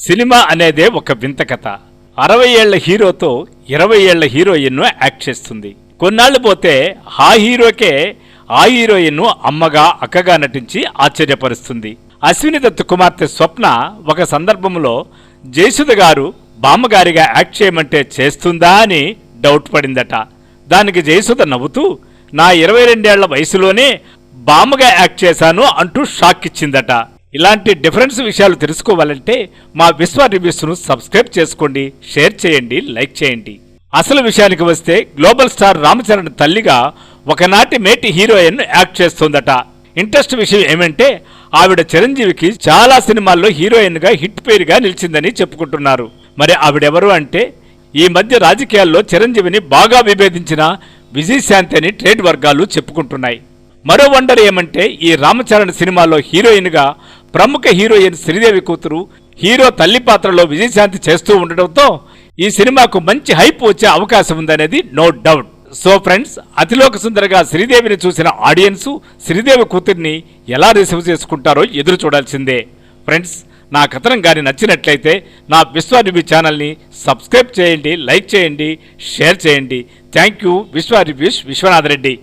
Cinema అనేదే ఒక వింత కథ. 60 ఏళ్ల హీరోతో 20 ఏళ్ల హీరోయిన్ యాక్ట్ చేస్తుంది. కొన్నాళ్లు పోతే ఆ హీరోకే ఆ హీరోయిన్ అమ్మగా అక్కగా నటించి ఆశ్చర్యపరుస్తుంది. అశ్విని దత్ కుమార్తె స్వప్న ఒక సందర్భంలో జయసుధ గారు బామ్మగారిగా యాక్ట్ చేయమంటే చేస్తుందా అని డౌట్ పడిందట. దానికి జయసుధ నవ్వుతూ, నా 22 ఏళ్ల వయసులోనే బామ్మగా యాక్ట్ చేశాను అంటూ షాక్ ఇచ్చిందట. ఇలాంటి డిఫరెన్స్ విషయాలు తెలుసుకోవాలంటే మా విశ్వ రివ్యూస్ను సబ్స్క్రైబ్ చేసుకోండి, షేర్ చేయండి, లైక్ చేయండి. అసలు విషయానికి వస్తే గ్లోబల్ స్టార్ రామ్ చరణ్ తల్లిగా ఒకనాటి మేటి హీరోయిన్ యాక్ట్ చేస్తోందట. ఇంట్రెస్ట్ విషయం ఏమంటే ఆవిడ చిరంజీవికి చాలా సినిమాల్లో హీరోయిన్గా హిట్ పేరుగా నిలిచిందని చెప్పుకుంటున్నారు. మరి ఆవిడెవరు అంటే ఈ మధ్య రాజకీయాల్లో చిరంజీవిని బాగా విభేదించిన విజయశాంతి అని ట్రేడ్ వర్గాలు చెప్పుకుంటున్నాయి. మరో వండర్ ఏమంటే ఈ రామచరణ్ సినిమాలో హీరోయిన్గా ప్రముఖ హీరోయిన్ శ్రీదేవి కూతురు హీరో తల్లి పాత్రలో విజయశాంతి చేస్తూ ఉండడంతో ఈ సినిమాకు మంచి హైప్ వచ్చే అవకాశం ఉందనేది నో డౌట్. సో ఫ్రెండ్స్, అతిలోక సుందరగా శ్రీదేవిని చూసిన ఆడియన్స్ శ్రీదేవి కూతుర్ని ఎలా రిసీవ్ చేసుకుంటారో ఎదురు చూడాల్సిందే. ఫ్రెండ్స్, నా కథనం గాని నచ్చినట్లయితే నా విశ్వ రివ్యూ ఛానల్ని సబ్స్క్రైబ్ చేయండి, లైక్ చేయండి, షేర్ చేయండి. Thank you. విశ్వ రివ్యూస్ విశ్వనాథ్ రెడ్డి.